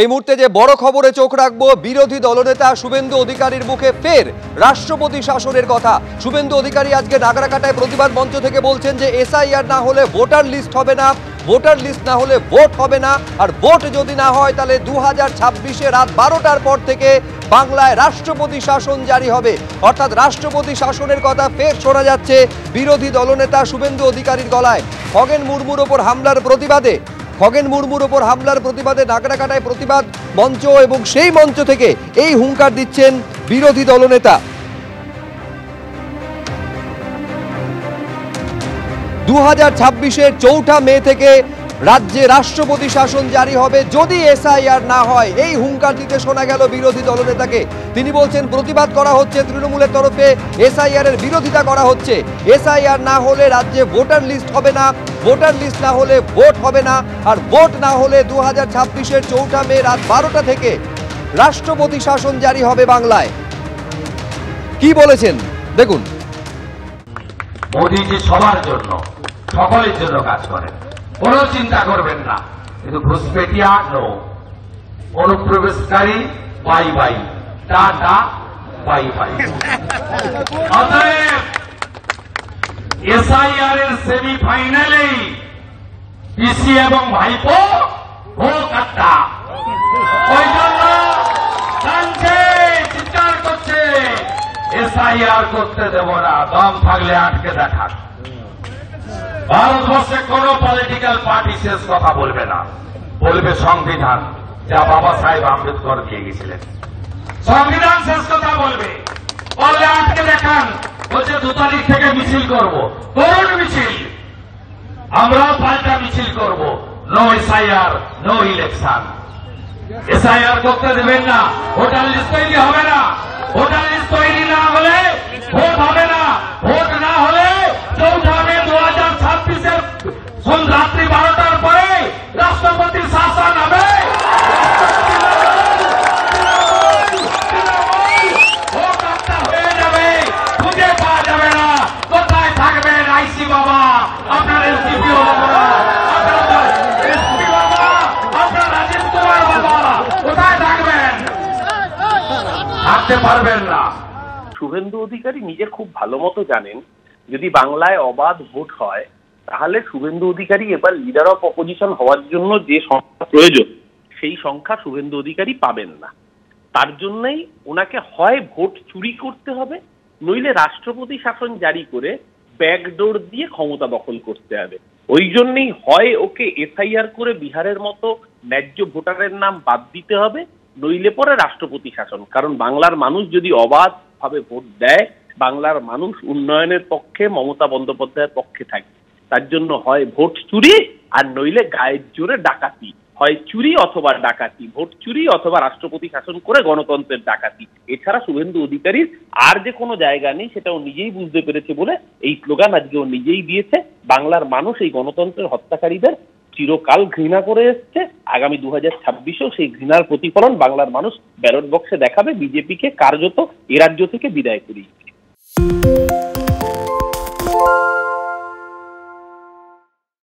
এই মুহূর্তে যে বড় খবরে চোখ রাখবো, বিরোধী দলনেতা শুভেন্দু অধিকারীর মুখে ফের রাষ্ট্রপতি শাসনের কথা। শুভেন্দু অধিকারী আজকে নাগরাকাটায় প্রতিবাদ মঞ্চ থেকে বলছেন যে এসআইআর না হলে ভোটার লিস্ট হবে না, ভোটার লিস্ট না হলে ভোট হবে না, আর ভোট যদি না হয় তাহলে 2026 রাত 12টার পর থেকে বাংলায় রাষ্ট্রপতি শাসন জারি হবে। অর্থাৎ রাষ্ট্রপতি শাসনের কথা ফের শোনা যাচ্ছে বিরোধী দলনেতা শুভেন্দু অধিকারীর গলায়। খগেন মুর্মুর ওপর হামলার প্রতিবাদে নাগরাকাটায় প্রতিবাদ মঞ্চ, এবং সেই মঞ্চ থেকে এই হুঙ্কার দিচ্ছেন বিরোধী দলনেতা। 2026-এর 4 মে থেকে রাজ্যে রাষ্ট্রপতি শাসন জারি হবে যদি এসআইআর না হয়, এই হুঙ্কার দিতে শোনা গেল বিরোধী দলনেতাকে। তিনি বলছেন প্রতিবাদ করা হচ্ছে তৃণমূলের তরফে, এসআইআর এর বিরোধিতা করা হচ্ছে। এসআইআর না হলে রাজ্যে ভোটার লিস্ট হবে না, ভোটার লিস্ট না হলে ভোট হবে না, আর ভোট না হলে 2026-এর 4 মে রাত 12টা থেকে রাষ্ট্রপতি শাসন জারি হবে বাংলায়। কি বলেছেন দেখুন। মোদীজি সবার জন্য, সকলের জন্য কাজ করেন, কোনো চিন্তা করবেন না। কিন্তু ঘুষপেটিয়া নো, অনুপ্রবেশকারী bye bye, tata bye bye. অতএব এসআইআর এর সেমিফাইনালেই পিসি এবং ভাইপো ভোট আটটা। ওই জন্য কাঁদছে, চিৎকার করছে, এসআইআর করতে দেব না, দম থাকলে আটকে দেখান। ভারতবর্ষে কোন পলিটিক্যাল পার্টি শেষ কথা বলবে না, বলবে সংবিধান, যা বাবা সাহেব আম্বেদকর দিয়ে গেছিলেন। সংবিধান শেষ কথা বলবে, বললে আটকে দেখান। বলছে 2 তারিখ থেকে মিছিল করব, করুন মিছিল, আমরাও পাল্টা মিছিল করব। No SIR, no election. SIR করতে দেবেন না, ভোটার লিস্ট তৈরি হবে না, ভোটার লিস্ট তৈরি না হলে ভোট হবে না, ভোট না হলে 4 মে 2026-এর রাত্রি 12টার পরে রাষ্ট্রপতি শাসন হবে। ভোট একটা হয়ে যাবে, খুঁজে পাওয়া যাবে না। কোথায় থাকবেন আইসি বাবা, আপনার এসডিপিও বাবা, আপনার এসপি বাবা, আপনার রাজীব কুমার বাবা, কোথায় থাকবেন? থাকতে পারবেন না। শুভেন্দু অধিকারী নিজে খুব ভালো মতো জানেন, যদি বাংলায় অবাধ ভোট হয় তাহলে শুভেন্দু অধিকারী এবার লিডার অফ অপোজিশন হওয়ার জন্য যে সংখ্যা প্রয়োজন সেই সংখ্যা শুভেন্দু অধিকারী পাবেন না। তার জন্যই ওনাকে হয় ভোট চুরি করতে হবে, নইলে রাষ্ট্রপতি শাসন জারি করে ব্যাকডোর দিয়ে ক্ষমতা দখল করতে হবে। ওই জন্যই হয় ওকে এসআইআর করে বিহারের মতো ন্যায্য ভোটারের নাম বাদ দিতে হবে, নইলে পরে রাষ্ট্রপতি শাসন। কারণ বাংলার মানুষ যদি অবাধ ভাবে ভোট দেয়, বাংলার মানুষ উন্নয়নের পক্ষে, মমতা বন্দ্যোপাধ্যায়ের পক্ষে থাকবে। তার জন্য হয় ভোট চুরি, আর নইলে গায়ের জোরে ডাকাতি। হয় চুরি অথবা ডাকাতি, ভোট চুরি অথবা রাষ্ট্রপতি শাসন করে গণতন্ত্রের ডাকাতি। এছাড়া শুভেন্দু অধিকারীর আর যে কোনো জায়গা নেই, সেটাও নিজেই বুঝতে পেরেছে বলে এই স্লোগান আজকে ও নিজেই দিয়েছে। বাংলার মানুষ এই গণতন্ত্রের হত্যাকারীদের চিরকাল ঘৃণা করে এসছে, আগামী 2026-এও সেই ঘৃণার প্রতিফলন বাংলার মানুষ ব্যালট বক্সে দেখাবে। বিজেপিকে কার্যত এ রাজ্য থেকে বিদায় করিয়ে।